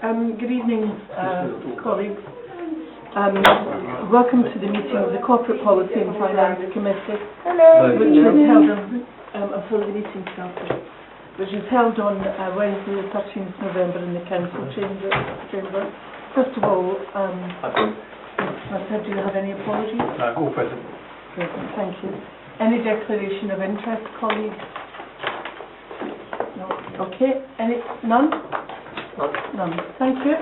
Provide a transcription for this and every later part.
Good evening, colleagues. Welcome to the meeting of the Corporate Policy and Finance Committee, which was held on, until the meeting started, which was held on Wednesday the 13th November in the Council Chamber. First of all, do you have any apologies? No, all present. Present, thank you. Any declaration of interest, colleagues? No. Okay. None? None. Thank you.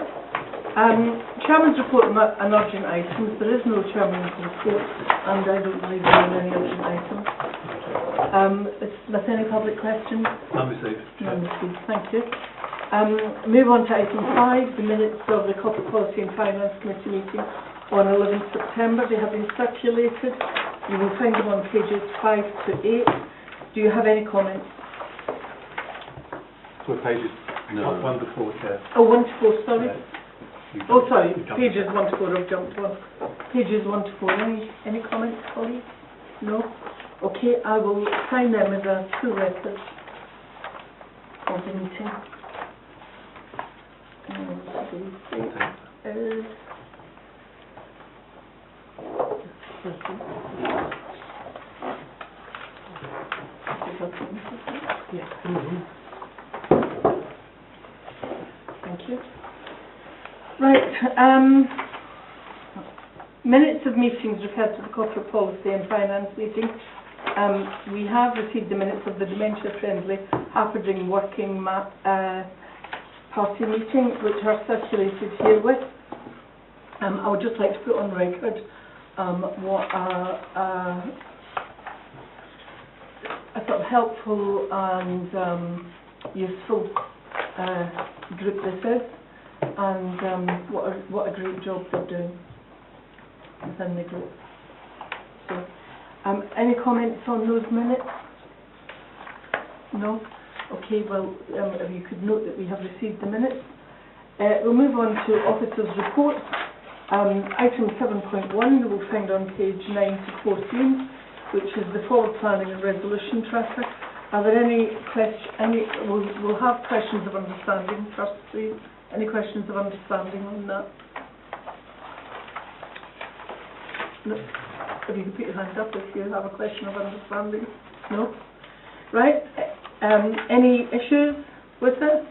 Chairman's report and urgent items. There is no Chairman's report, and I don't believe there are any urgent items. Is there any public questions? None received. None received. Thank you. Move on to item 5, the minutes of the Corporate Policy and Finance Committee meeting on 11th September. They have been circulated. You will find them on pages 5 to 8. Do you have any comments? What pages? No. 1 to 4, Chair. Oh, 1 to 4, sorry. Yeah. Oh, sorry, pages 1 to 4, I've jumped one. Pages 1 to 4. Any comments, colleagues? No? Okay, I will sign them as a full record of the meeting. Thank you. Right, minutes of meetings referred to the Corporate Policy and Finance meeting. We have received the minutes of the dementia-friendly Harperding Working Party meeting, which are circulated herewith. I would just like to put on record what a sort of helpful and useful group this is, and what a great job they're doing within the group. So, any comments on those minutes? No? Okay, well, if you could note that we have received the minutes. We'll move on to officers' reports. Item 7.1 you will find on page 9 to 14, which is the forward planning and resolution tracker. Are there any questions? We'll have questions of understanding first, please. Any questions of understanding on that? No? If you could put your hand up if you have a question of understanding. No? Right. Any issues with this?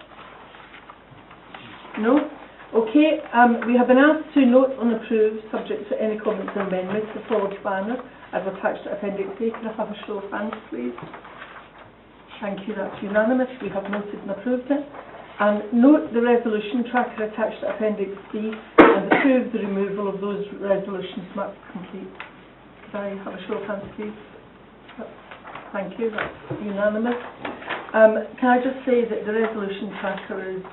No? Okay. We have been asked to note and approve, subject to any comments and amendments, the forward planner as attached to Appendix A. Can I have a show of hands, please? Thank you. That's unanimous. We have noted and approved it. And note the resolution tracker attached to Appendix B and approve the removal of those resolutions marked complete. Could I have a show of hands, please? Thank you. That's unanimous. Can I just say that the resolution tracker is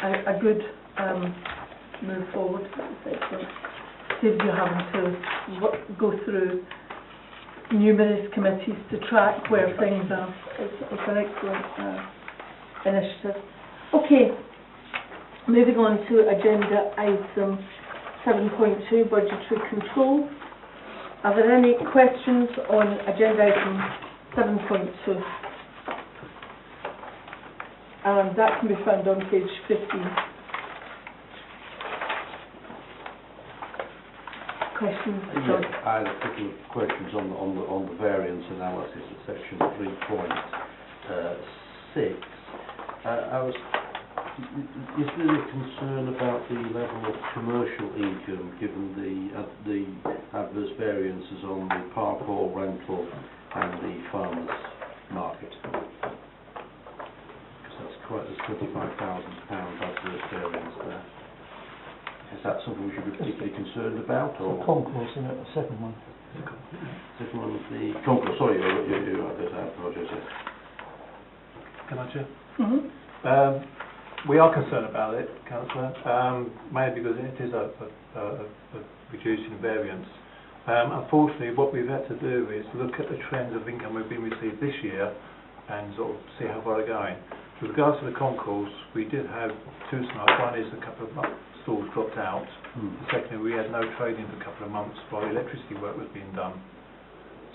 a good move forward. Saves you having to go through numerous committees to track where things are. It's an excellent initiative. Okay, moving on to agenda item 7.2, budgetary control. Are there any questions on agenda item 7.2? And that can be found on page 15. Questions? Yes, I had a couple of questions on the variance analysis at section 3.6. Is there a concern about the level of commercial income given the adverse variances on the park hall rental and the farmers market? Because there's £25,000 adverse variance there. Is that something we should be particularly concerned about? Or concourse, isn't it? The second one. Second one was the concourse. Sorry, you I apologise. Yes. Can I, Chair? Mm-hmm. We are concerned about it, Councillor, mainly because it is a reducing variance. Unfortunately, what we've had to do is look at the trends of income we've been received this year and sort of see how far they're going. With regards to the concourse, we did have two scenarios. One is a couple of stalls dropped out. The second, we had no trading for a couple of months while the electricity work was being done.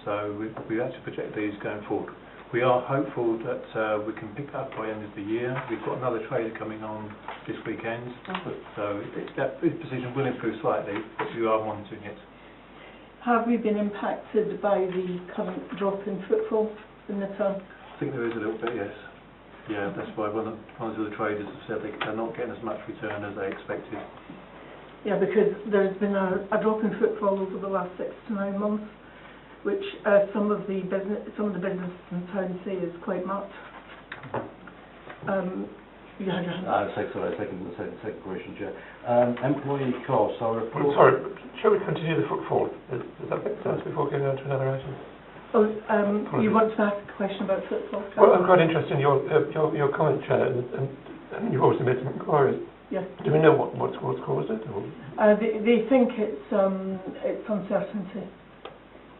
So we had to project these going forward. We are hopeful that we can pick that up by the end of the year. We've got another trader coming on this weekend, so that position will improve slightly, but we are monitoring it. Have we been impacted by the current drop in footfall in the town? I think there is a little bit, yes. Yeah, that's why one of the traders have said they're not getting as much return as they expected. Yeah, because there's been a drop in footfall over the last 6 to 9 months, which some of the businesses in town say is quite marked. Second question, Chair. Employee costs are reported... Sorry, shall we continue the footfall? Does that make sense before going on to another item? Oh, you want to ask a question about footfall? Well, I'm quite interested in your comment, Chair, and you've obviously made some inquiries. Yes. Do we know what's caused it? Or? They think it's uncertainty.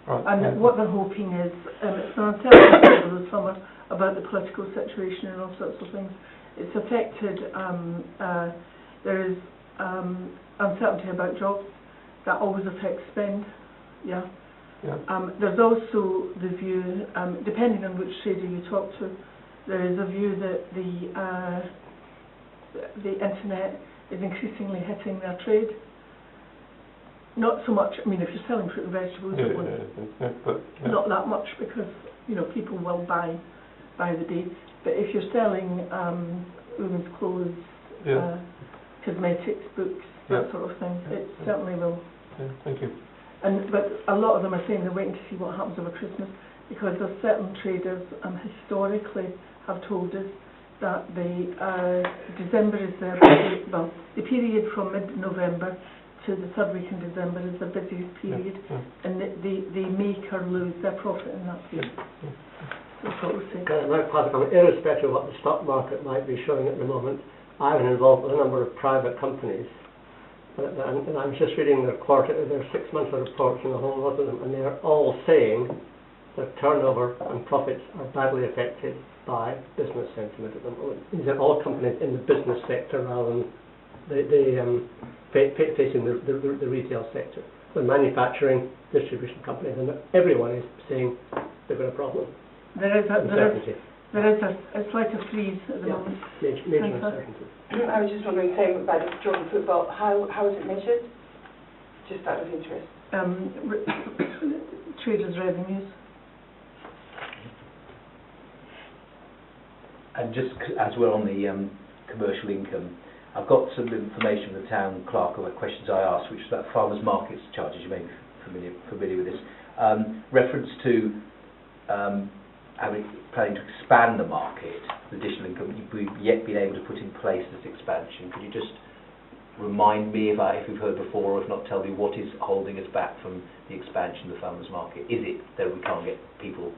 Right. And what they're hoping is, it's an uncertainty over the summer about the political situation and all sorts of things. It's affected, there is uncertainty about jobs. That always affects spend, yeah. There's also the view, depending on which trader you talk to, there is a view that the internet is increasingly hitting their trade. Not so much, I mean, if you're selling fruit and vegetables, not that much, because, you know, people will buy the day. But if you're selling women's clothes, cosmetics, books, that sort of thing, it certainly will. Thank you. But a lot of them are saying they're waiting to see what happens over Christmas, because there's certain traders historically have told us that December is their well, the period from mid-November to the third week in December is the busiest period, and they make or lose their profit in that period. That's what we're saying. Irrespective of what the stock market might be showing at the moment, I've been involved with a number of private companies, and I'm just reading their 6-monthly reports and a whole lot of them, and they're all saying that turnover and profits are badly affected by business sentiment at the moment. These are all companies in the business sector rather than facing the retail sector. The manufacturing, distribution companies, and everyone is saying they've got a problem. It's like a freeze at the moment. Major uncertainty. I was just wondering, same about the drop in football, how is it measured? Just out of interest. Traders' revenues. And just as we're on the commercial income, I've got some information from the town clerk about questions I asked, which is about farmers' markets charges. You may be familiar with this. Reference to planning to expand the market, the additional income we've yet been able to put in place this expansion. Could you just remind me if we've heard before, or if not, tell me what is holding us back from the expansion of the farmers' market? Is it that we can't get people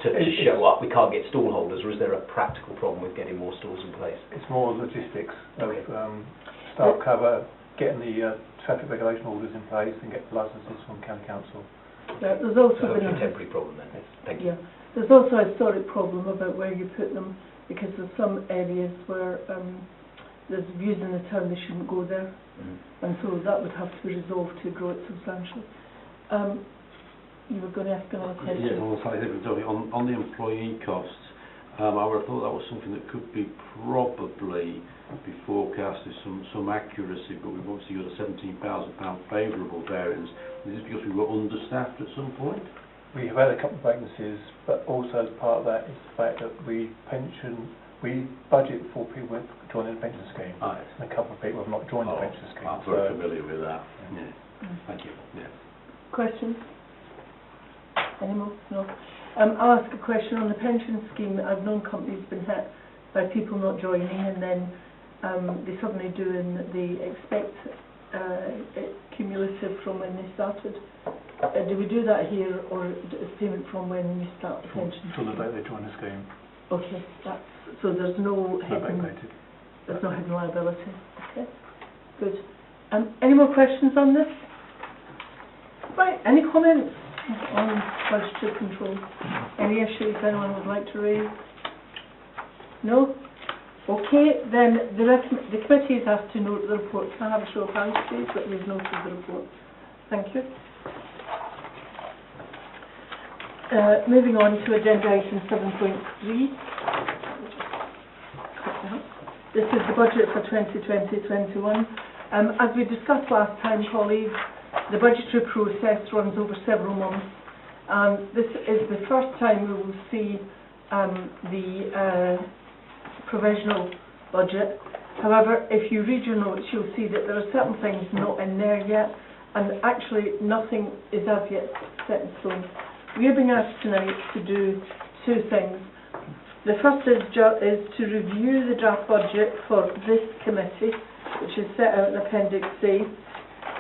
to show up, we can't get stall holders, or is there a practical problem with getting more stalls in place? It's more logistics of staff cover, getting the traffic regulation orders in place, and get the licences from county council. Yeah, there's also been a temporary problem then. Thank you. Yeah, there's also a historic problem about where you put them, because there's some areas where there's views in the town they shouldn't go there, and so that would have to be resolved to grow it substantially. You were going to ask another question? Yes, on the employee costs, I would have thought that was something that could be probably be forecast with some accuracy, but we've obviously got a £17,000 favourable variance. Is this because we were understaffed at some point? We have had a couple of vacancies, but also as part of that is the fact that we budget for people joining the pension scheme, and a couple of people have not joined the pension scheme. I'm very familiar with that. Yeah. Thank you. Yeah. Questions? Any more? No. I'll ask a question on the pension scheme. I've known companies been hit by people not joining, and then they suddenly do, and they expect it cumulative from when they started. Do we do that here, or is payment from when you start the pension? From the date they join the scheme. Okay, so there's no hidden, there's no hidden liability. Okay, good. Any more questions on this? Right, any comments on budgetary control? Any issues anyone would like to raise? No? Okay, then the committee is asked to note the report. Can I have a show of hands, please, that we've noted the report? Thank you. Moving on to agenda item 7.3. This is the budget for 2020-21. As we discussed last time, colleagues, the budgetary process runs over several months, and this is the first time we will see the provisional budget. However, if you read your notes, you'll see that there are certain things not in there yet, and actually nothing is as yet set in stone. We are being asked tonight to do two things. The first is to review the draft budget for this committee, which is set out in Appendix C,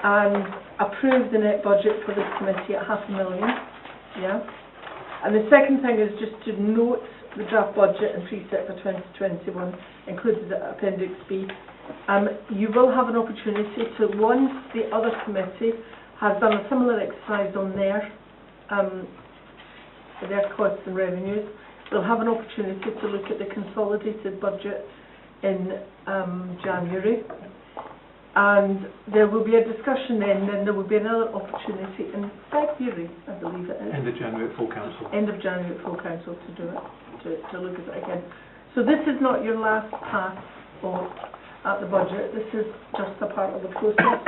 and approve the net budget for this committee at £500,000. Yeah. And the second thing is just to note the draft budget and preset for 2021, included at Appendix B. You will have an opportunity to, once the other committee has done a similar exercise on their costs and revenues, they'll have an opportunity to look at the consolidated budget in January. And there will be a discussion then there will be another opportunity in February, I believe it is. End of January at full council. End of January at full council to do it, to look at it again. So this is not your last pass at the budget, this is just a part of the process.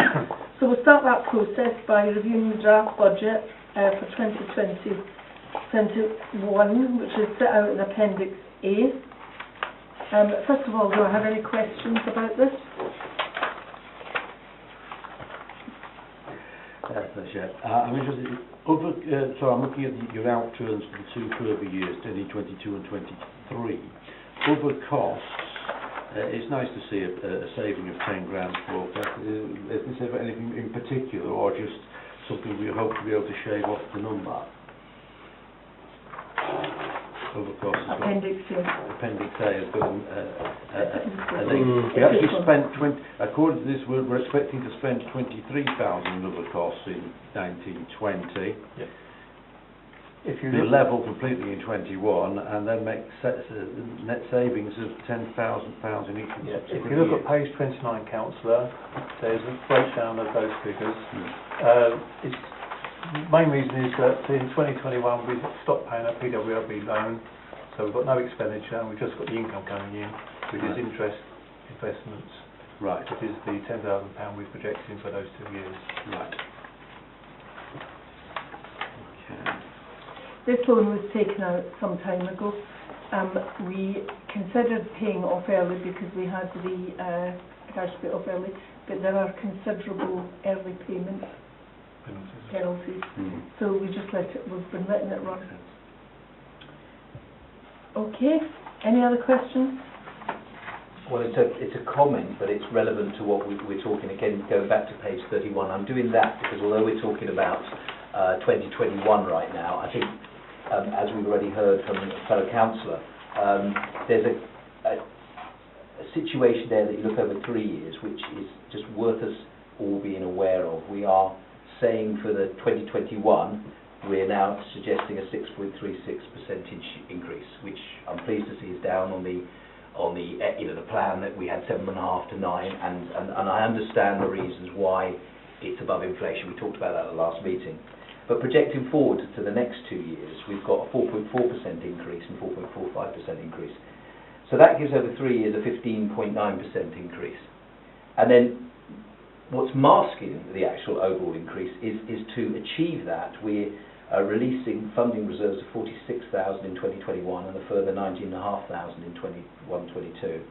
So we'll start that process by reviewing the draft budget for 2020-21, which is set out in Appendix A. First of all, do I have any questions about this? I'm interested, so I'm looking at your outturns for the two further years, 2022 and 23. Other costs, it's nice to see a saving of 10 grand for that. Is this ever anything in particular, or just something we hope to be able to shave off the number? Other costs as well. Appendix A. Appendix A has got a link. We actually spent according to this, we're expecting to spend 23,000 in other costs in 1920. Yeah. If you The look, level completely in 21, and then make net savings of £10,000 in each if subsequent you look year. at page 29, councillor, there's a breakdown of those figures. Main reason is that in 2021 we stopped paying a PWLB loan, so we've got no expenditure and we've just got the income coming in, which is interest investments, Right, which is the £10,000 we're projecting for those 2 years. right. Okay. This loan was taken out some time ago. We considered paying off early because we had the cash pay off early, but there are considerable early payment penalties. So we just we've been letting it run. Okay, any other questions? Well, it's a comment, but it's relevant to what we're talking, again, going back to page 31. I'm doing that because although we're talking about 2021 right now, I think, as we've already heard from a fellow councillor, there's a situation there that you look over 3 years, which is just worth us all being aware of. We are saying for the 2021, we're now suggesting a 6.36% increase, which I'm pleased to see is down on the the plan that we had 7.5 to 9, and I understand the reasons why it's above inflation. We talked about that at the last meeting. But projecting forward to the next 2 years, we've got a 4.4% increase and 4.45% increase. So that gives over 3 years a 15.9% increase. And then what's masking the actual overall increase is to achieve that, we're releasing funding reserves of 46,000 in 2021 and a further 19,500 in 21-22.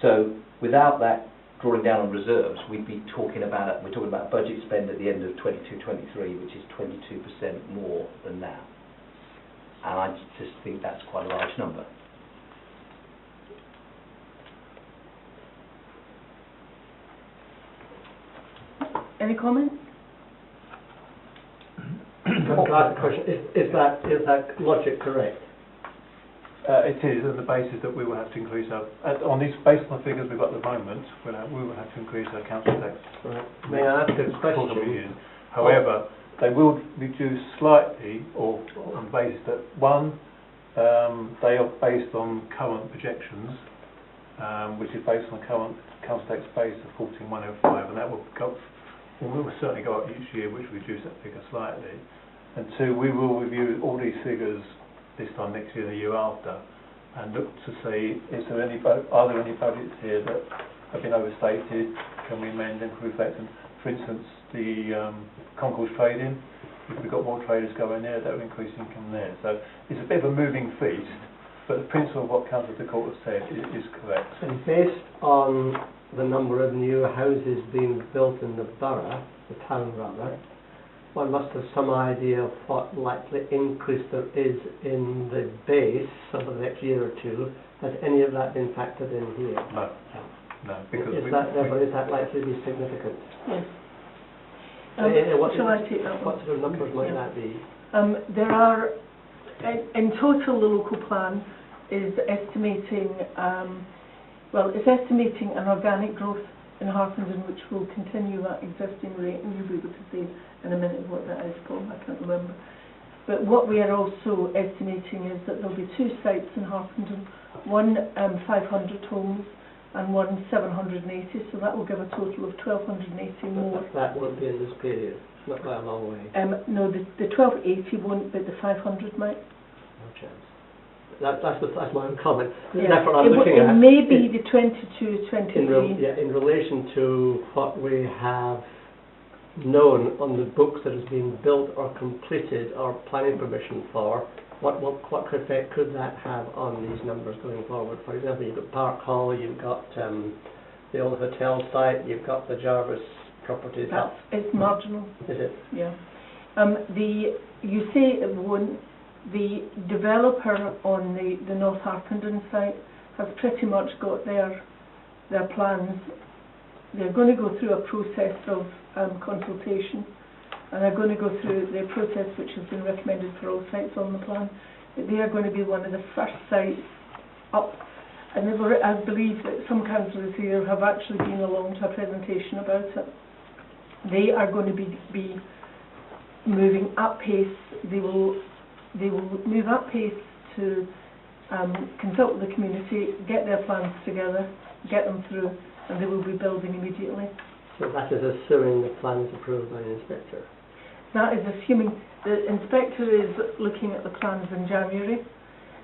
So without that drawing down on reserves, we're talking about budget spend at the end of 22-23, which is 22% more than now. And I just think that's quite a large number. Any comments? Can I ask a question? Is that logic correct? It is, on the basis that we will have to increase our, based on the figures we've got at the moment, we will have to increase our council tax. Right. May I ask a question? However, they will reduce slightly, or on the basis that, one, they are based on current projections, which is based on the current council tax base of 14,105, and that will certainly go up each year, which will reduce that figure slightly. And two, we will review all these figures this time next year, the year after, and look to see are there any budgets here that have been overstated, can we amend them to reflect them? For instance, the concourse trading, if we've got more traders going there, that will increase income there. So it's a bit of a moving feast, but the principle of what Councillor de Court has said is correct. And based on the number of new houses being built in the borough, the town rather, one must have some idea of what likely increase there is in the base over the next year or two. Has any of that been factored in here? No, because Is that likely to be significant? Yes. What Shall I take that one? What sort of numbers might that be? There are, in total, the local plan is estimating, it's estimating an organic growth in Harpenden which will continue that existing rate, and you'll be able to see in a minute what that is, Paul, I can't remember. But what we are also estimating is that there'll be two sites in Harpenden, one 500 homes and one 780, so that will give a total of 1,280 more. That won't be in this period, not by a long way. No, the 1,280 won't, but the 500 might. No chance. That's my own comment. Yeah. That's what I'm looking It at. may be the 22, 23. In relation to what we have known on the books that has been built or completed or planning permission for, what effect could that have on these numbers going forward? For example, you've got Park Hall, you've got the old hotel site, you've got the Jarvis properties. It's marginal. Is it? Yeah. You say it won't. The developer on the North Harpenden site has pretty much got their plans. They're going to go through a process of consultation, and they're going to go through the process which has been recommended for all sites on the plan. They are going to be one of the first sites up, and I believe that some councillors here have actually been along to a presentation about it. They are going to be moving at pace. They will move at pace to consult with the community, get their plans together, get them through, and they will be building immediately. So that is assuming the plan is approved by the inspector? That is assuming the inspector is looking at the plans in January.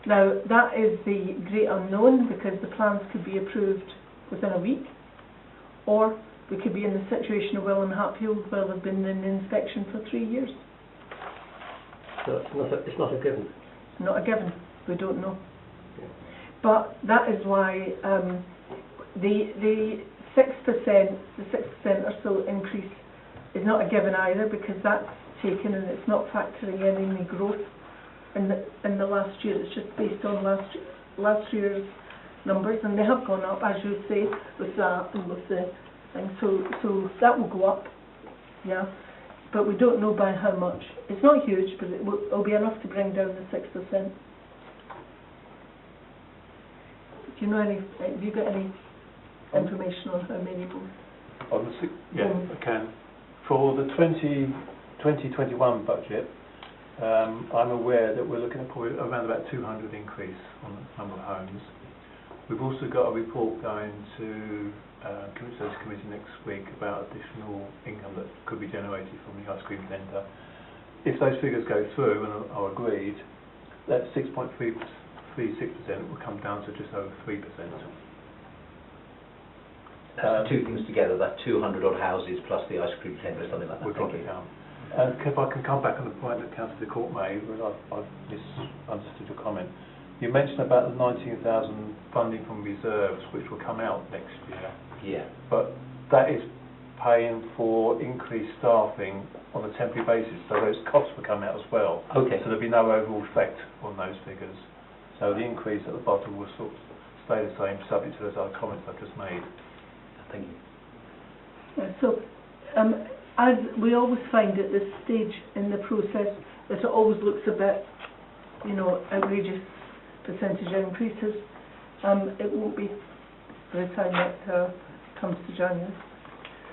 Now, that is the great unknown, because the plans could be approved within a week, or we could be in the situation of Welland Hatfield, where they've been in inspection for 3 years. So it's not a given. Not a given. We don't know. But that is why the 6% or so increase is not a given either, because that's taken and it's not factoring in any growth in the last year. It's just based on last year's numbers, and they have gone up, as you say, with that and with the thing. So that will go up, yeah. But we don't know by how much. It's not huge, but it'll be enough to bring down the 6%. Do you know have you got any information on how many more? I can. For the 2021 budget, I'm aware that we're looking at probably around about 200 increase on the number of homes. We've also got a report going to Service Committee next week about additional income that could be generated from the ice cream vendor. If those figures go through and are agreed, that 6.36% will come down to just over 3%. That's the two things together, that's 200 odd houses plus the ice cream tender or something like that. We'll drop it down. If I can come back on the point that Councillor de Court made, I've misunderstood your comment. You mentioned about the 19,000 funding from reserves, which will come out next year. Yeah. But that is paying for increased staffing on a temporary basis, so those costs will come out as well. Okay. So there'll be no overall effect on those figures. So the increase at the bottom will sort of stay the same, subject to those other comments I've just made. Thank you. Yeah, so, as we always find at this stage in the process, that it always looks a bit, outrageous percentage increases. It won't be by the time that comes to January.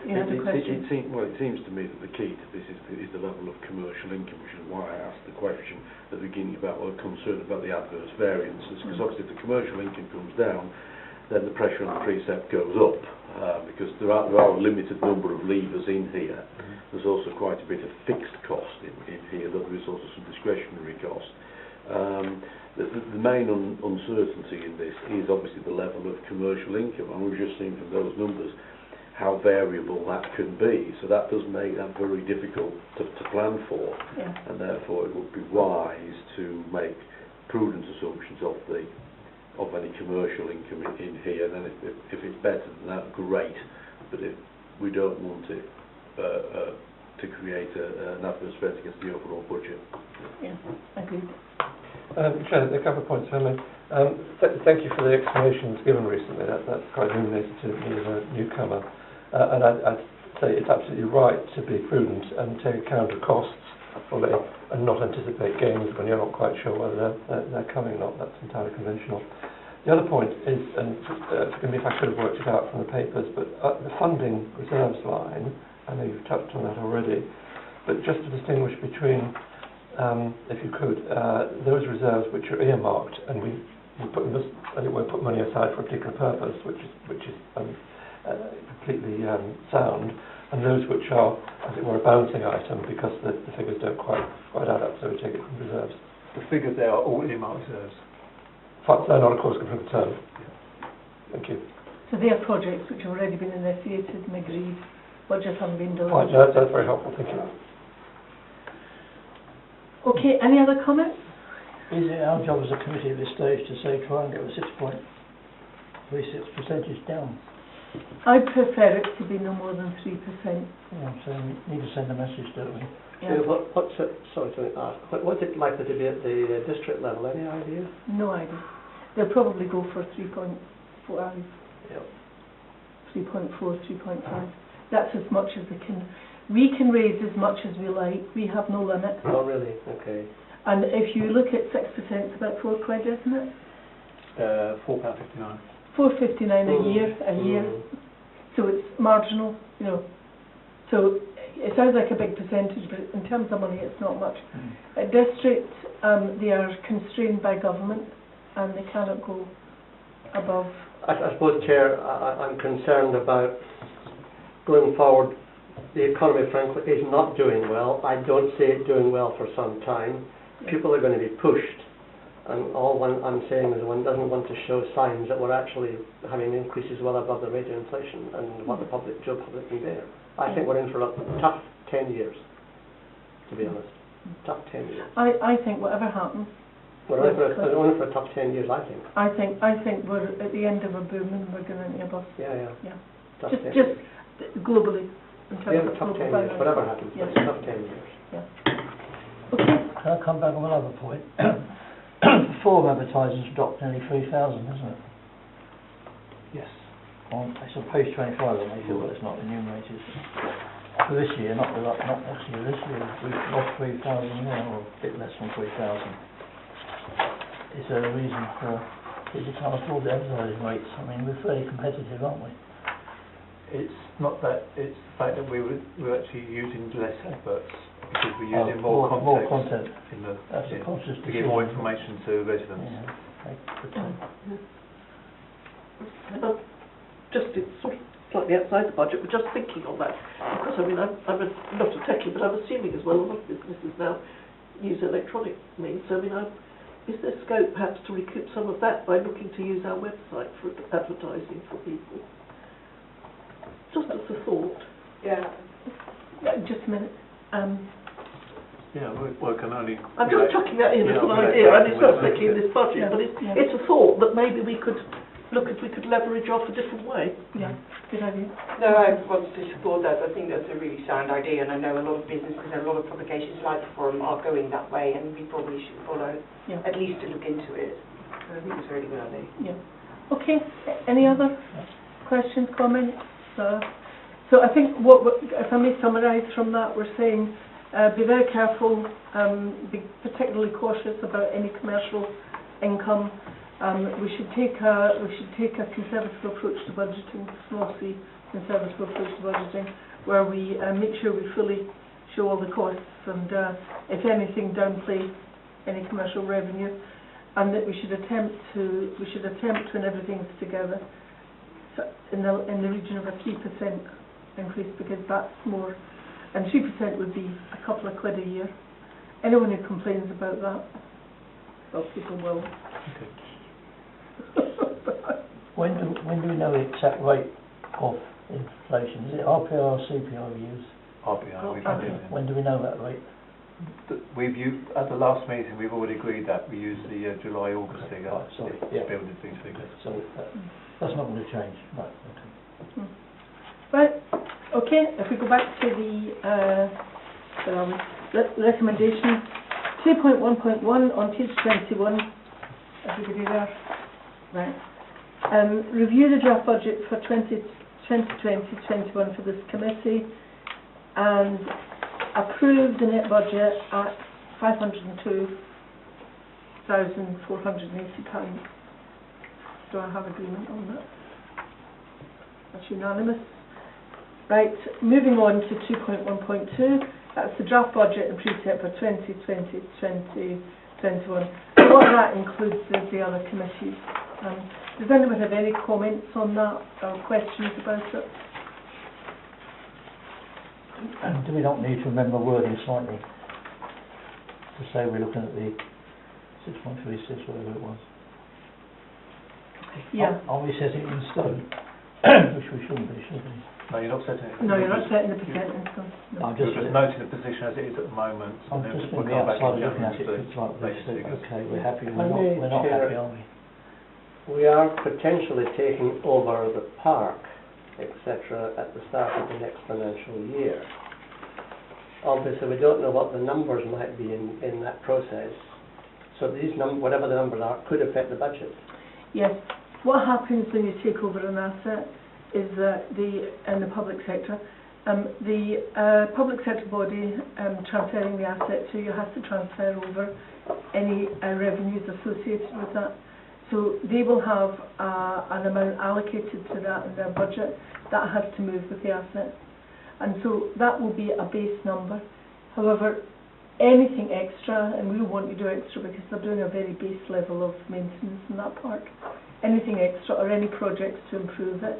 You had a question? It seems to me that the key to this is the level of commercial income, which is why I asked the question at the beginning about what I'm concerned about the adverse variances, because obviously if the commercial income comes down, then the pressure on the precept goes up, because there are a limited number of levers in here there's also quite a bit of fixed cost in here, though there is also some discretionary cost. The main uncertainty in this is obviously the level of commercial income, and we've just seen from those numbers how variable that can be. So that does make that very difficult to plan for, and therefore it would be wise to make prudent assumptions of any commercial income in here. And then if it's better than that, great. But if we don't want it to create an adverse effect against the overall budget. Yeah, agreed. Chair, a couple of points for me. Thank you for the explanations given recently. That's quite illuminating to me as a newcomer. And I'd say it's absolutely right to be prudent and take account of costs fully and not anticipate gains when you're not quite sure whether they're coming or not. That's entirely conventional. The other point is, and forgive me if I could have worked it out from the papers, but the funding reserves line, I know you've touched on that already, but just to distinguish between, if you could, those reserves which are earmarked and we put them, as it were, put money aside for a particular purpose, which is completely sound, and those which are, as it were, a bouncing item because the figures don't quite add up, so we take it from reserves. The figures there are all earmarked reserves. No, not of course, from the term. Thank you. So they are projects which have already been initiated and agreed, but just haven't been done. Right, no, that's very helpful, thank you. Okay, any other comments? Is it our job as a committee at this stage to say try and get the 6.36% down? I'd prefer it to be no more than 3%. Yeah, so we need to send a message, don't we? Yeah. What's it, sorry to ask, what's it likely to be at the district level? Any idea? No idea. They'll probably go for 3.5. Yep. 3.4, 3.5. That's as much as they can. We can raise as much as we like. We have no limit. Oh, really? Okay. And if you look at 6%, it's about £4, isn't it? £4.59. £4.59 a year. So it's marginal, you know. So it sounds like a big percentage, but in terms of money, it's not much. At district, they are constrained by government, and they cannot go above. I suppose, Chair, I'm concerned about going forward. The economy, frankly, is not doing well. I don't see it doing well for some time. People are going to be pushed, and all I'm saying is one doesn't want to show signs that we're actually having increases well above the rate of inflation and what the public can bear. I think we're in for a tough 10 years, to be honest. Tough 10 years. I think whatever happens, We're only for a tough 10 years, I think. I think we're at the end of a boom and we're going into a bust. Yeah. Tough 10 Just years. globally. In terms of tough 10 global years, finance. whatever happens, Yes. it's tough 10 years. Okay. Can I come back on another point? The form advertising's dropped nearly 3,000, isn't it? Yes. It's on page 25 of my field, it's not enumerated. For this year, not next year, this year we've lost 3,000 now, or a bit less than 3,000. Is there a reason for, is it can't afford the advertising rates? I mean, we're fairly competitive, aren't we? It's not that, it's the fact that we're actually using less adverts because we're using more content in the That's a conscious to give more information to residents. Just it's sort of slightly outside the budget, but just thinking on that, because I mean I'm not a techie, but I'm assuming as well a lot of businesses now use electronic means. So I mean, is there scope perhaps to recoup some of that by looking to use our website for advertising for people? Just as a thought. Yeah. Just a minute. Yeah, we can only... I'm just chucking that in as an idea, and it's not thinking in this budget, but it's a thought that maybe we could look at, we could leverage off a different way. Yeah, good idea. No, I want to support that. I think that's a really sound idea, and I know a lot of businesses and a lot of publications like the Forum are going that way, and we probably should follow, at least to look into it. I think it's a really good idea. Yeah. Okay, any other questions, comments? So I think if I may summarise from that, we're saying be very careful, be particularly cautious about any commercial income. We should take a conservative approach to budgeting, small c, conservative approach to budgeting, where we make sure we fully show all the costs and, if anything, downplay any commercial revenue, and that we should attempt when everything's together in the region of a 3% increase, because that's more And 2% would be a couple of quid a year. Anyone who complains about that, well, people will. When do we know the exact rate of inflation? Is it RPI or CPI we use? RPI, we've Okay. been When do we know that rate? We've used, at the last meeting, we've already agreed that we use the July-August figure. Right, sorry, It's yeah. built into these figures. So that's not going to change. Right, okay. Right, okay, if we go back to the recommendation, 2.1.1 on page 21, everybody there? Right. Review the draft budget for 2020-21 for this committee and approve the net budget at £502,480. Do I have agreement on that? That's unanimous. Right, moving on to 2.1.2, that's the draft budget and precept for 2020-2021. What that includes is the other committees. Does anyone have any comments on that or questions about it? And do we not need to remember wording slightly to say we're looking at the 6.36, whatever it was? Yeah. Are we setting it in stone? Which we shouldn't be, should we? No, you're not setting it. No, you're not setting the percent in stone. No. I'm You're just, just noting the position as it is at the moment. I'm and then just we'll from the come back outside in looking at January it, with it's like the this, latest figures. okay, we're happy, I may we're not share- happy, are we? We are potentially taking over the park, etc., at the start of the next financial year. Obviously, we don't know what the numbers might be in that process. So these whatever the numbers are, could affect the budget. Yes. What happens when you take over an asset is that in the public sector, the public sector body transferring the asset to you has to transfer over any revenues associated with that. So they will have an amount allocated to that in their budget that has to move with the asset. And so that will be a base number. However, anything extra, and we want to do extra because they're doing a very base level of maintenance in that park, anything extra or any projects to improve it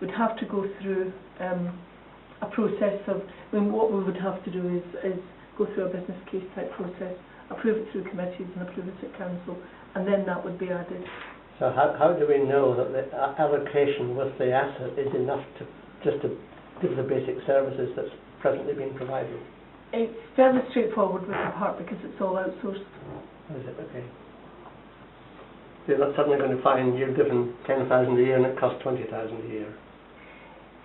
would have to go through a process of, what we would have to do is go through a business case type process, approve it through committees and approve it at council, and then that would be added. So how do we know that the allocation with the asset is enough to just to give the basic services that's presently being provided? It's fairly straightforward with the park because it's all outsourced. Is it? Okay. You're not suddenly going to find you're given 10,000 a year and it costs 20,000 a year.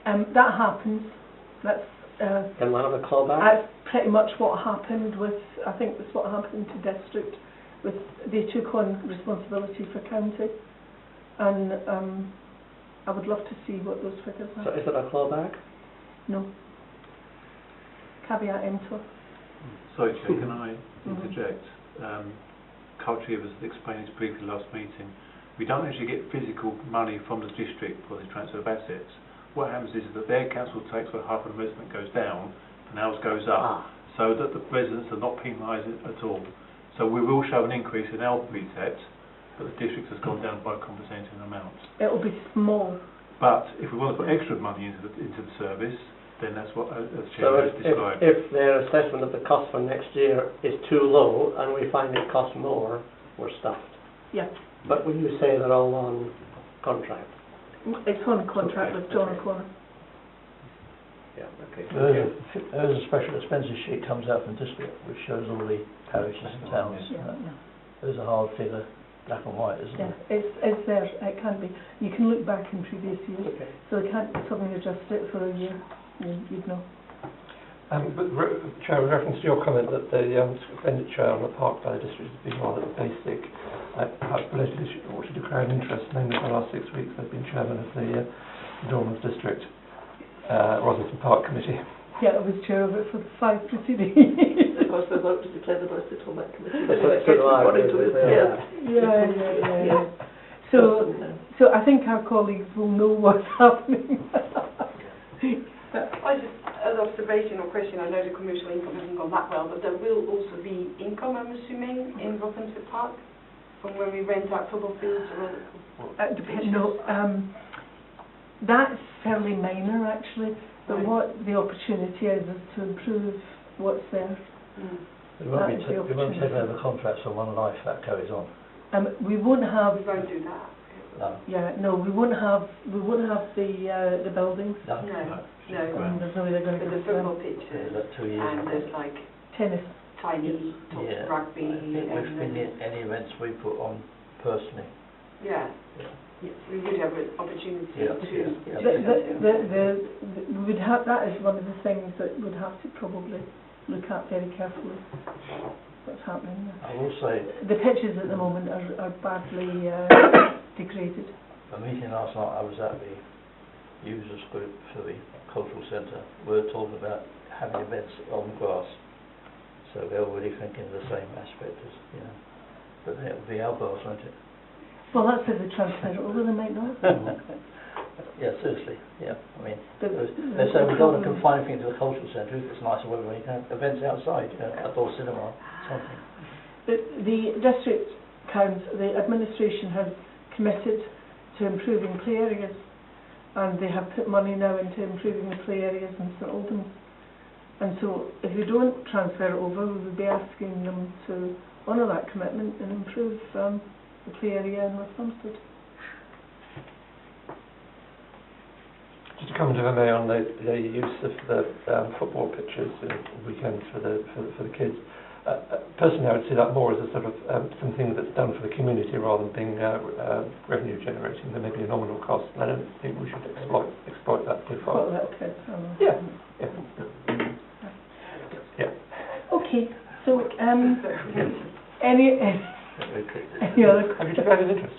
That happens. That's Can one have a clawback? that's pretty much what happened with, I think that's what happened to district, with they took on responsibility for county, and I would love to see what those figures So are. is it a clawback? No. Caveat emptor. Sorry, Chair, can I interject? Culture was explaining this briefly last meeting. We don't actually get physical money from the district for the transfer of assets. What happens is that their council tax for half of the resident goes down and ours goes up, so that the residents are not penalised at all. So we will show an increase in our precept, but the district has gone down by a compensating amount. It will be small. But if we want to put extra money into the service, then that's what, as Chair So has described. if their assessment of the cost for next year is too low and we find it costs more, we're stuffed. Yeah. But when you say they're all on contract? It's on contract with John O'Connor. Yeah, okay. There's a special expenses sheet comes out from district which shows all the parishes and towns. Yeah. There's a hard figure, black and white, isn't Yeah, it? it's there. It can be. You can look back in previous years, Okay. so they can't suddenly adjust it for a year. You'd know. But Chair, with reference to your comment that the expenditure on the Park Valley District has been rather basic, I've related this ought to declare an interest, namely for the last 6 weeks I've been chairman of the Dormans District Rotherham Park Committee. Yeah, I was chair of it for the 5 preceding years. Of course, we're about to declare that I sit on that committee. Yeah. So I think our colleagues will know what's happening. I just, as an observation or question, I know the commercial income hasn't gone that well, but there will also be income, I'm assuming, in Rothamsted Park, from when we rent out football fields or other... That's fairly minor, actually. But what the opportunity is to improve what's there. We won't That is the we won't take opportunity. over contracts for one life, that carries on. We won't have, We won't do that. No. we won't have the buildings. No. No. There's no way they're going to There's get the football There's pitches, that 2 years. and there's like tennis. tiny top Yeah. rugby, I think we've and been then, in any events we put on personally. yeah. Yeah. Yes, we would have an opportunity Yeah, to yeah, do yeah. something. We would have, that is one of the things that we'd have to probably look at very carefully, what's happening there. I will say, The pitches at the moment are badly degraded. a meeting last night, I was at the users group for the cultural centre. We were talking about having events on grass. So they're already thinking of the same aspect as, you know, but it'll be our grass, won't it? Well, that's if they transfer it over, they might not. Yeah, seriously, yeah. I mean, But they say we don't want to confine things to the cultural centre. If it's nicer weather, we can have events outside, you know, outdoor cinema, something. But the district council, the administration has committed to improving play areas, and they have put money now into improving the play areas in St Albans. And so if we don't transfer it over, we would be asking them to honour that commitment and improve the play area in West Plumstead. Just to comment, if I may, on the use of the football pitches in weekends for the kids. Personally, I would see that more as a sort of something that's done for the community rather than being revenue generating. There may be a nominal cost, and I don't think we should exploit that too far. Well, that could, Yeah. Okay, so any other Have you declared an interest?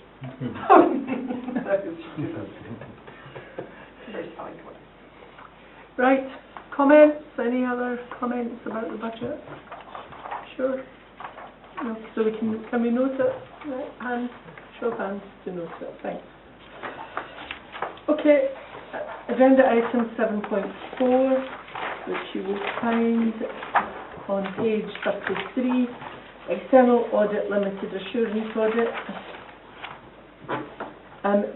Right, comments? Any other comments about the budget? Sure. No, so can we note it? Right, hands, show of hands to note it. Thanks. Okay, agenda item 7.4, which you will find on page 33, External Audit Limited Assurance Audit.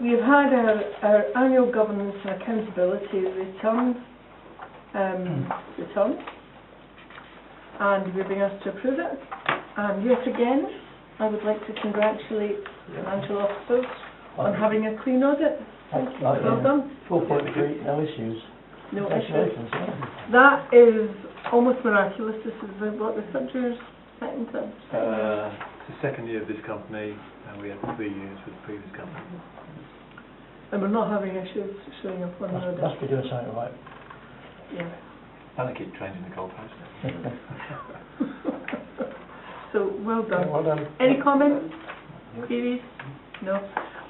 We've had our annual governance and accountability return, and we're being asked to approve it. And yet again, I would like to congratulate financial officers on having a clean audit. Thank you. Well done. 4.3, no issues. No issues. Congratulations. That is almost miraculous. This is what the third year's second time. It's the second year of this company, and we had 3 years with the previous company. And we're not having issues showing up on the audit. Must be doing something right. Yeah. And I keep changing the goalpost. So, well done. Well done. Any comments? Queries? No?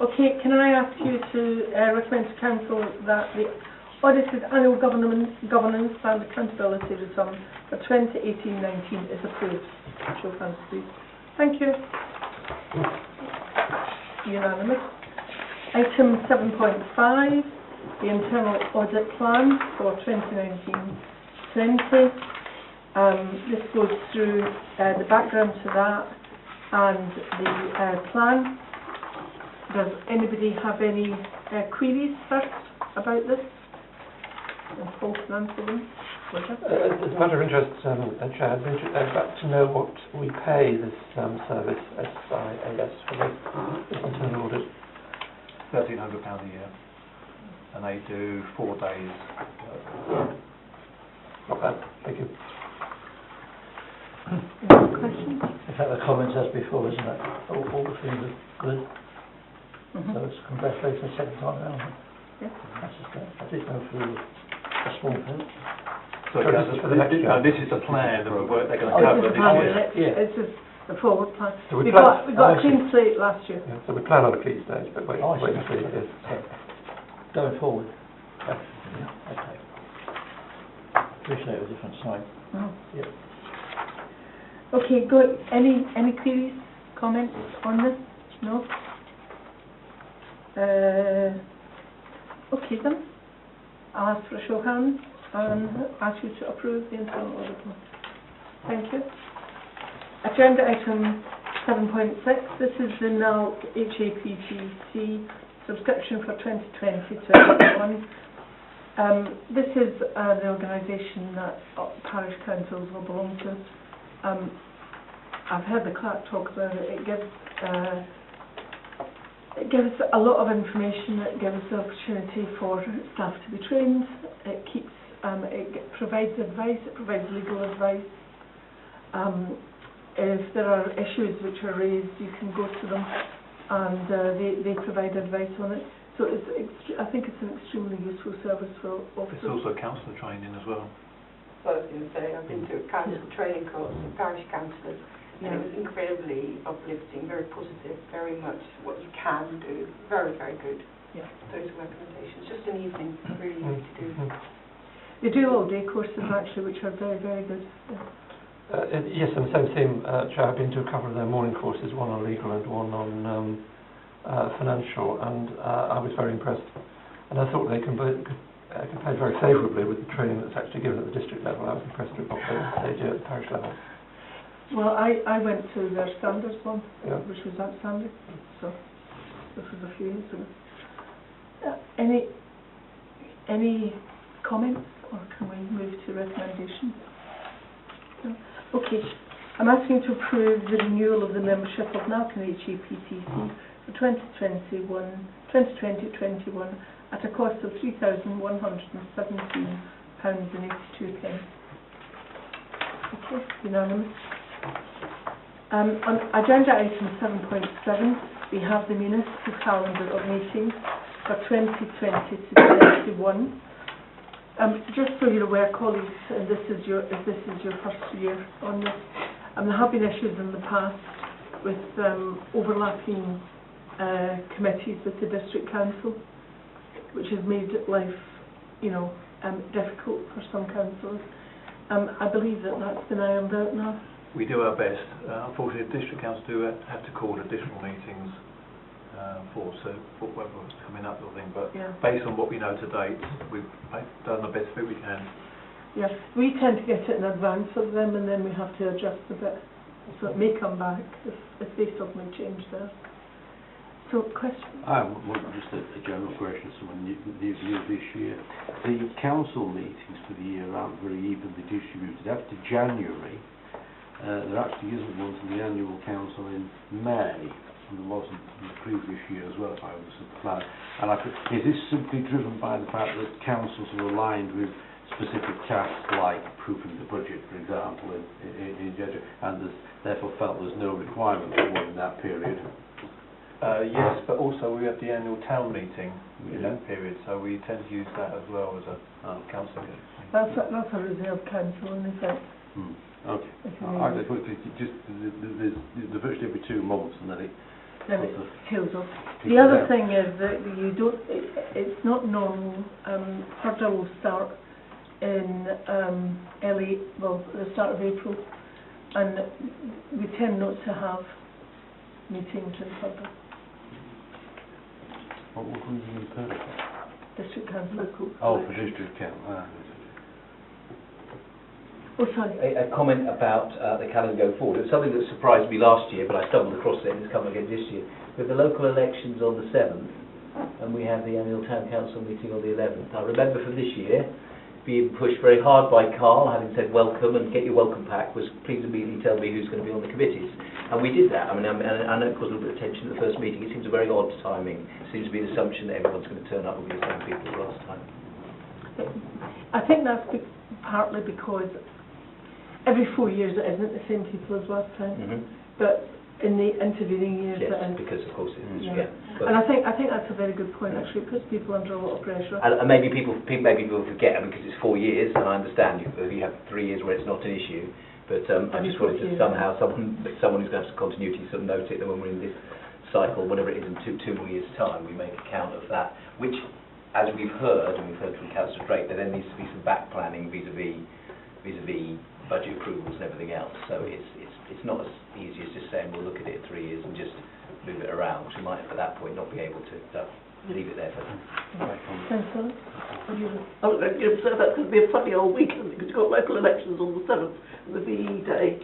Okay, can I ask you to recommend to Council that the audited annual governance and accountability return for 2018-19 is approved? Show of hands, please. Thank you. Unanimous. Item 7.5, the internal audit plan for 2019-20. This goes through the background to that and the plan. Does anybody have any queries first about this? And Paul can answer them. As a matter of interest, Chair, I'd like to know what we pay this service, SIAS, for this internal audit. £1,300 a year, and they do 4 days. Not bad, thank you. Any questions? In fact, the comments as before, isn't it? All the things are good. So it's congratulations second time round. Yeah. That's just great. I did go through a small thing. So this is for the next year. no, this is the plan of the work they're going to Oh, cover this this is plan, year. yeah. It's just the forward plan. So we We plan- got a clean slate last year. Yeah, so we plan on a key stage, but wait Oh, I see. and see. Yes. Going forward. Okay. Appreciate a different side. Yeah. Okay, good. Any queries, comments on this? No? Okay then. I'll ask for a show of hands and ask you to approve the internal audit plan. Thank you. Agenda item 7.6. This is the now HAPPC subscription for 2020-21. This is the organisation that parish councils will belong to. I've heard the clerk talk about it. It gives a lot of information. It gives the opportunity for staff to be trained. It keeps, it provides advice. It provides legal advice. If there are issues which are raised, you can go to them, and they provide advice on it. So I think it's an extremely useful service for officers. It's also councillor training as well. So I was going to say, I've been to a council training course with parish councillors, and it was incredibly uplifting, very positive, very much what you can do, very, very good. Yeah. Those recommendations, just an evening, really easy to do. They do all-day courses actually, which are very, very good. Yeah. Yes, and the same theme, Chair, I've been to a couple of their morning courses, one on legal and one on financial, and I was very impressed. And I thought they compared very favourably with the training that's actually given at the district level. I was impressed with what they do at the parish level. Well, I went to their standards one, Yeah. which was outstanding, so this was a few years ago. Any comments, or can we move to recommendations? No? Okay, I'm asking to approve the renewal of the membership of Malcolm HEPTC for 2020-21 at a cost of £3,117.82. Okay, unanimous. On agenda item 7.7, we have the municipal calendar of meetings for 2020 to 21. Just so you're aware, colleagues, and if this is your first year on this, there have been issues in the past with overlapping committees with the district council, which has made life, difficult for some councillors. I believe that that's been ironed out now. We do our best. Unfortunately, the district council do have to call additional meetings for whatever's coming up, sort of thing. But Yeah. based on what we know to date, we've done the best that we can. Yeah, we tend to get it in advance of them, and then we have to adjust a bit. So it may come back if they suddenly change theirs. So, question? I have just a general question, someone new this year. The council meetings for the year aren't very evenly distributed. After January, there actually isn't one to the annual council in May, and there wasn't the previous year as well, if I was at the plan. And is this simply driven by the fact that councils are aligned with specific tasks like approving the budget, for example, in January, and therefore felt there's no requirement for one in that period? Yes, but also we have the annual town meeting in that period, so we tend to use that as well as a council meeting. That's a reserve council, in effect. Okay. Just the first every 2 months, and then it tails off. The other thing is that you don't. It's not normal. Purdah will start in the start of April, and we tend not to have meetings in Purdah. What would we do in Purdah? District council. Local. Oh, for district council. Oh, sorry. A comment about the calendar going forward. It was something that surprised me last year, but I stumbled across it and it's come again this year. With the local elections on the 7th, and we have the annual town council meeting on the 11th. I remember from this year being pushed very hard by Carl, having said welcome and get your welcome pack, was please immediately tell me who's going to be on the committees. And we did that. I mean, I know it caused a little bit of tension at the first meeting. It seems a very odd timing. It seems to be an assumption that everyone's going to turn up with the same people as last time. I think that's partly because every 4 years it isn't the same people as last time, but in the intervening years yes, it is. because of course it is. Yeah. But And I think that's a very good point. Actually, it puts people under a lot of pressure. and maybe people forget, because it's 4 years, and I understand you have 3 years where it's not an issue. But I just wanted to somehow someone who's going to have some continuity sort of note it that when we're in this cycle, whatever it is, in two more years' time, we make account of that. Which, as we've heard, and we've heard from Councillor Drake, there then needs to be some back planning vis-a-vis budget approvals and everything else. So it's not as easy as just saying we'll look at it in 3 years and just move it around. We might at that point not be able to leave it there for them. Councillor? I was going to say that could be a funny old weekend because you've got local elections on the 7th and the VE Day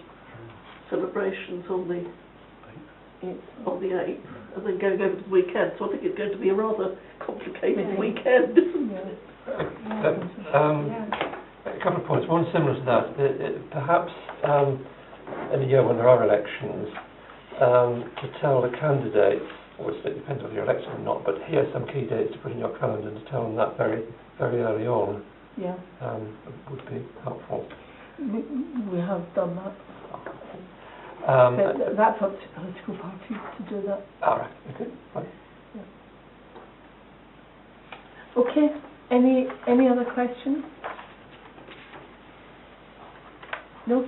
celebrations on the 8th, and then going over to the weekend. So I think it's going to be a rather complicated weekend, isn't it? A couple of points. One similar to that. Perhaps in a year when there are elections, to tell the candidates, obviously it depends whether you're elected or not, but here are some key dates to put in your calendar and to tell them that very, very early on Yeah, would be helpful. we have done that. Um, But that's up to political parties to do that. all right, okay, fine. Okay, any other questions? No?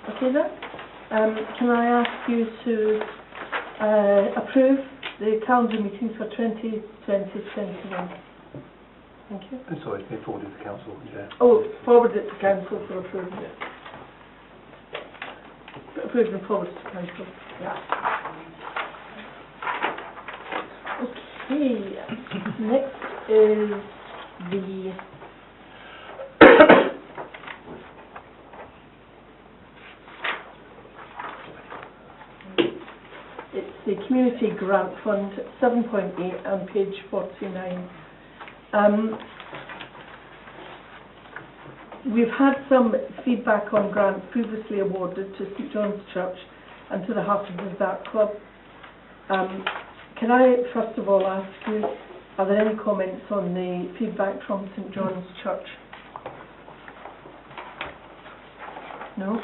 Okay then. Can I ask you to approve the calendar meetings for 2020-21? Thank you. I'm sorry, it's been forwarded to council, yeah. Oh, forward it to council for approval. Approve and forward to council. Yeah. Okay, next is the it's the Community Grant Fund, 7.8 on page 49. We've had some feedback on grants previously awarded to St John's Church and to the Harpenden Art Club. Can I first of all ask you, are there any comments on the feedback from St John's Church? No?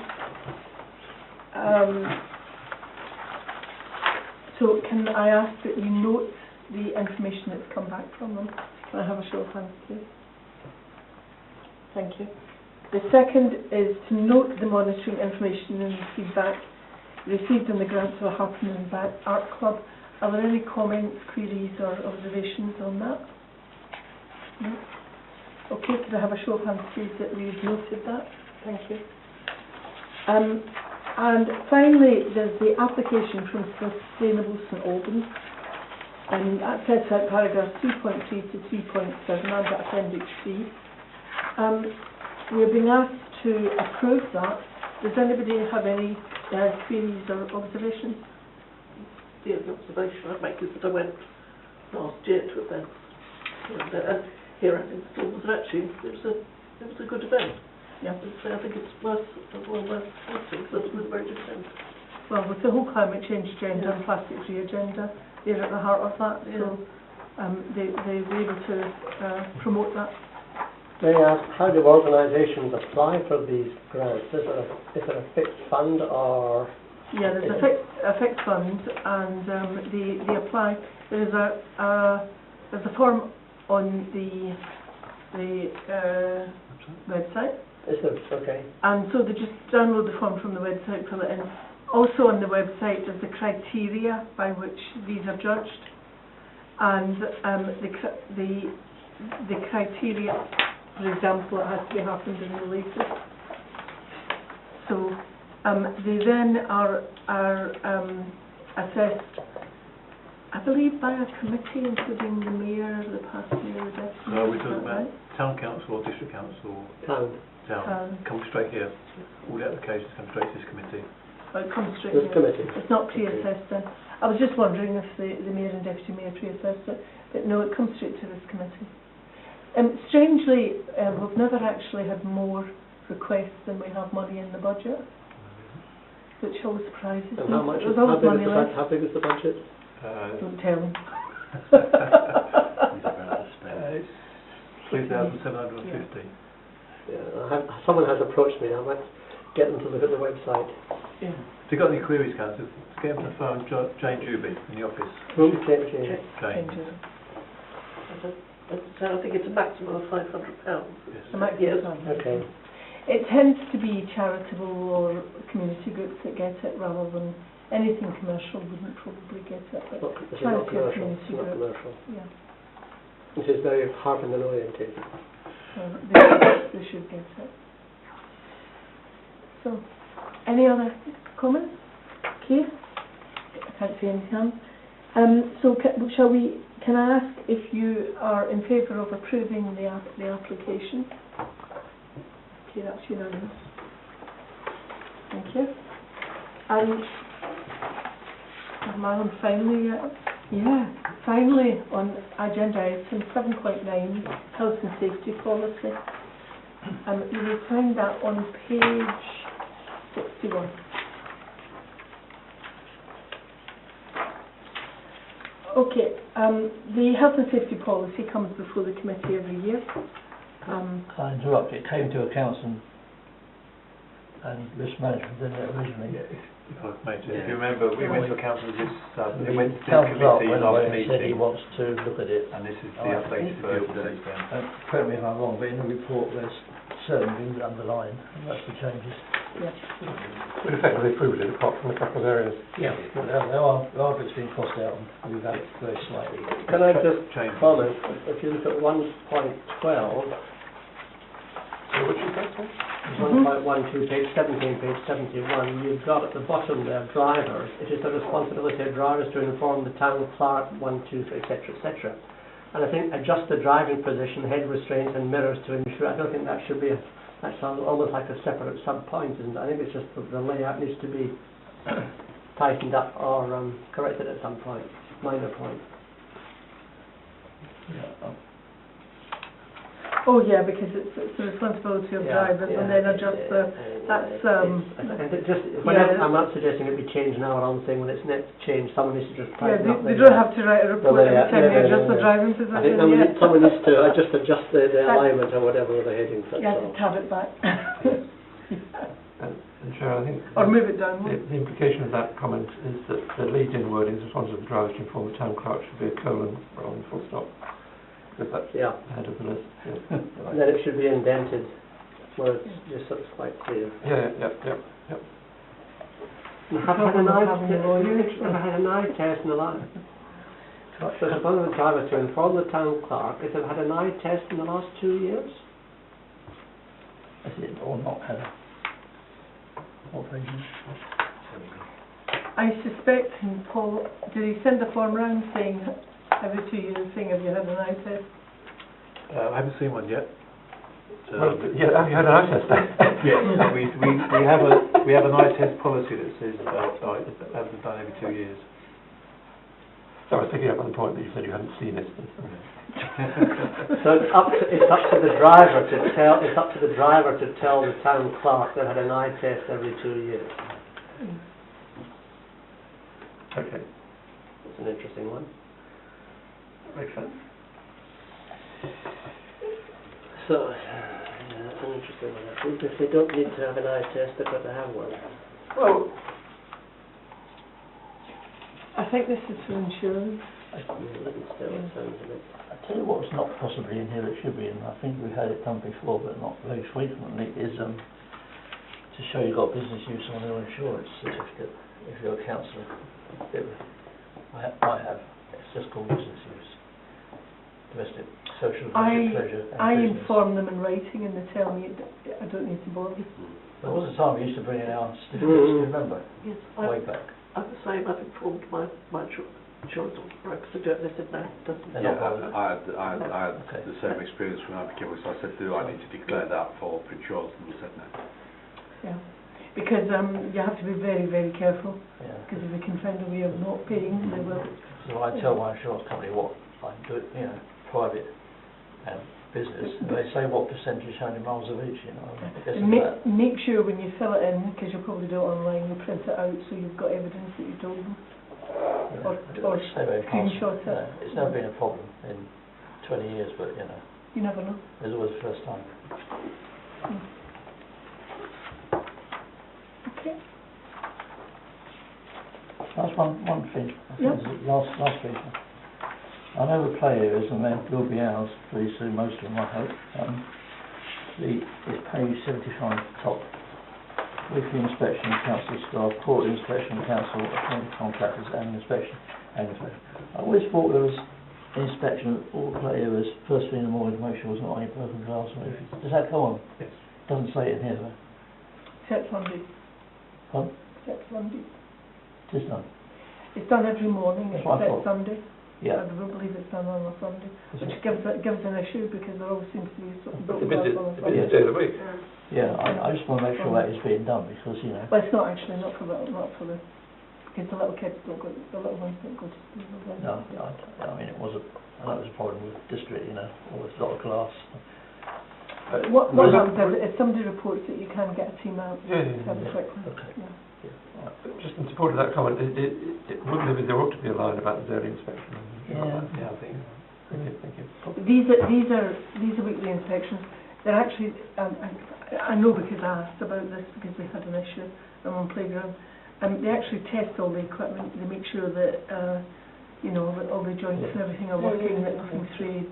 So can I ask that you note the information that's come back from them? Can I have a show of hands, please? Thank you. The second is to note the monitoring information and the feedback received on the grants of the Harpenden Art Club. Are there any comments, queries or observations on that? No? Okay, could I have a show of hands please that we've noted that? Thank you. And finally, there's the application from Sustainable St Albans. And that sets out paragraphs 3.3 to 3.7 and Appendix C. We're being asked to approve that. Does anybody have any queries or observations? The only observation I'd make is that I went last year to events, and here at Instal was actually it was a good event. Yeah. So I think it's worth listening because it was a very good event. Well, with the whole climate change agenda and plastic-free agenda, they're at the heart of that, so they were able to promote that. May I ask, how do organisations apply for these grants? Is it a fixed fund or...? Yeah, there's a fixed fund, and they apply. There's a form on the website. Is there? Okay. And so they just download the form from the website, fill it in. Also on the website there's the criteria by which these are judged, and the criteria, for example, it has to be happened in the latest. So they then are assessed, I believe, by a committee including the mayor, the past mayor, the deputy. No, we're talking about town council or district council. Town. Come straight here. All the applications come straight to this committee. Oh, it comes straight This here. committee. It's not pre-assessed then. I was just wondering if the mayor and deputy mayor pre-assessed it, but no, it comes straight to this committee. Strangely, we've never actually had more requests than we have money in the budget, which always surprises me. And how much? There's always money left. How big is the budget? Don't tell them. It's 3,750. Yeah, someone has approached me. I might get them to look at the website. Yeah. If you've got any queries, council, get them on the phone, Jane Juby in the office. Whom? Jane. So I think it's a maximum of £500. Yes. The maximum. Okay. It tends to be charitable or community groups that get it rather than anything commercial wouldn't probably get it. But This is not charity or commercial. community It's not groups, commercial. yeah, This is very Harpenden oriented. so they should get it. So, any other comments? Okay, I can't see any hands. So can I ask if you are in favour of approving the application? Okay, that's unanimous. Thank you. And am I on finally yet? Yeah. finally, on agenda item 7.9, health and safety policy. You will find that on page 61. Okay, the health and safety policy comes before the committee every year. Can I interrupt? It came to accounts and risk management, didn't it, originally? If I may, if you remember, we went to a council this, The we went to this councillor committee went last away and said he meeting, wants to look at it. and this is Oh, the I updated think version the since then. Correct me if I'm wrong, but in the report there's certain things underlined, and that's the changes. We'd effectively approved it apart from a couple of areas. Yeah. But there are bits being crossed out and we've added very slightly. Can I just Change. comment, if you look at 1.12, So which is that one? 1.12, page 17, page 71, you've got at the bottom there, drivers. It is the responsibility of drivers to inform the town clerk, 1, 2, 3, etc., etc. And I think adjust the driving position, head restraints and mirrors to ensure, I don't think that should be, that sounds almost like a separate sub-point, isn't it? I think it's just the layout needs to be tightened up or corrected at some point, minor point. Yeah. Oh yeah, because it's the responsibility of drivers, and then adjust the, that's, And it just, I'm not suggesting it be changed now, I'm saying when it's next changed, someone needs to just yeah, tighten up. they don't have to write a report every layout, time you yeah, adjust the yeah. driving I think position, someone needs to just adjust the alignment or whatever of the headings, that's You have all. to tab it back. And Chair, I think Or move it down. the implication of that comment is that the lead-in wording is responsible for drivers to inform the town clerk should be a colon rather than full stop. Because that's Yeah, ahead of the list. Yeah, and then it should be indented where it's just sort of quite clear. yeah. You have had an eye test in the last, so it's one of the drivers to inform the town clerk if they've had an eye test in the last 2 years? Is it or not had a operation? I suspect, and Paul, did he send a form round saying, every 2 years, saying, have you had an eye test? I haven't seen one yet. Well, yeah, have you had an eye test then? Yes, we have an eye test policy that says have them done every 2 years. So I was picking up on the point that you said you hadn't seen it. So it's up to the driver to tell the town clerk they've had an eye test every 2 years. Okay, That's an interesting one. makes sense. So, yeah, that's an interesting one. I think if they don't need to have an eye test, they've got to have one. Well, I think this is for insurance. I tell you what's not possibly in here that should be in, I think we've had it done before but not very frequently, is to show you've got business use on your insurance certificate if you're a councillor. I have, it's just called business use. Domestic, social, pleasure and I business. inform them in writing and they tell me I don't need to bother. There was a time we used to bring in our certificates, do you remember? Yes, Way back. I'm the same, I've informed my insurance brokers to do it, they said no, it doesn't. They're Yeah, not bothered. I had Okay. the same experience when I became a, so I said, do I need to declare that for insurance? And they said no. Yeah, because you have to be very, very careful, Yeah. because if they can find a way of not paying, they will. So I tell my insurance company what I do, private and business, and they say what percentage, how many miles of each, I guess And it's that. make sure when you fill it in, because you'll probably do it online, you print it out so you've got evidence that you told them. Or Say very screenshot fast. it. It's never been a problem in 20 years, but You never know. there's always the first time. Okay. Last one thing. Yep. Last thing. I know the play areas, and there will be ours pretty soon, most of them, I hope. It's page 75 top. Weekly inspection, council staff, quarterly inspection, council, appointed contractors, and inspection. I always thought there was inspection of all play areas first thing in the morning to make sure there's not any broken glass or anything. Does that go on? Yes. Doesn't say it in here though. Except Sunday. Pardon? Except Sunday. It is done. It's done every morning That's what I except thought. Sunday. Yeah. I don't believe it's done on a Sunday, which gives an issue because there always seems to be sort of The broken glass busiest on a the Sunday. busiest day of the week. Yeah, I just want to make sure that is being done because, Well, it's not actually, not for the because the little kids don't go, the little ones don't go to school. No, I mean, it was that was a problem with district, you know, always a lot of glass. What happens is if somebody reports that you can get a team out fairly quickly. Okay. Yeah. Just in support of that comment, maybe there ought to be a line about the daily inspection. Yeah, I think. Thank you. These are weekly inspections. They're actually, I know because I asked about this because we had an issue on playground. They actually test all the equipment. They make sure that you know, that all the joints and everything are working, that nothing's frayed.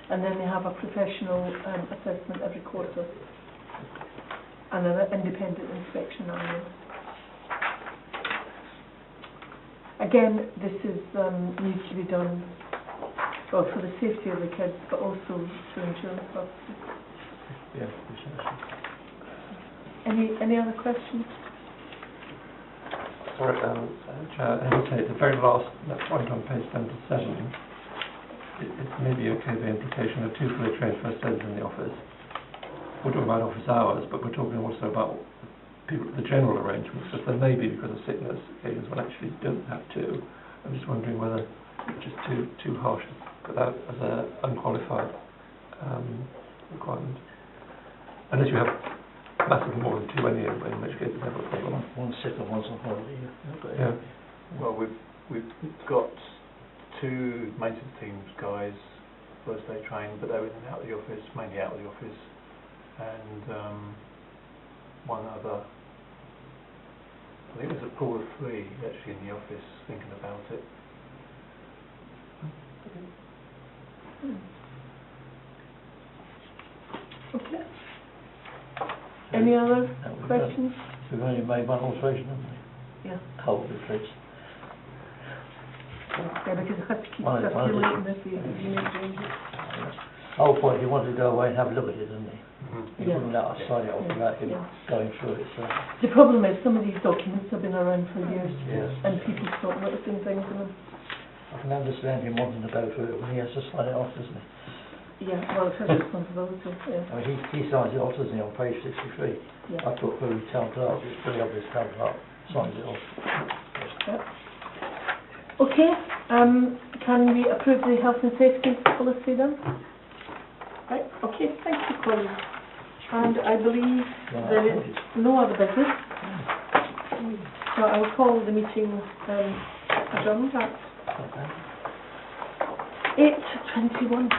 And then they have a professional assessment every quarter and an independent inspection annually. Again, this is needs to be done well for the safety of the kids, but also for insurance purposes. Yeah. Any other questions? Sorry, Chair, I would say the very last point on page 77. It may be okay the implication of 2 fully trained first aiders in the office. We're talking about office hours, but we're talking also about people, the general arrangements, because there may be, because of sickness, occasions when actually don't have to. I'm just wondering whether it's just too harsh to put that as an unqualified requirement. Unless you have massively more than 2 anyway, in which case it's never a problem. One's sick and one's on holiday. Yeah. Well, we've got 2 maintenance teams guys, first day trained, but they were in and out of the office, mainly out of the office, and one other, I think there's a pool of 3 actually in the office thinking about it. Okay. Any other questions? We've only made one alteration, haven't we? Yeah. Hold the fridge. Yeah, because it has to keep One circulating addition. if you make changes. Whole point, he wanted to go away and have a look at it, didn't he? He Yeah. wouldn't let us sign it off without him Yeah. going through it, so. The problem is some of these documents have been around for years Yes. and people stop noticing things in them. I can understand him wanting to go through it when he has to sign it off, doesn't he? Yeah, well, it's his responsibility, yeah. I mean, he signs it off, doesn't he, on page 63? Yeah. I thought for the town clerk, it's pretty obvious town clerk signs it off. Yep. Okay, can we approve the health and safety policy then? Right, okay, thank you, colleagues. And I believe there is no other business. So I will call the meeting adjourned at 8:21.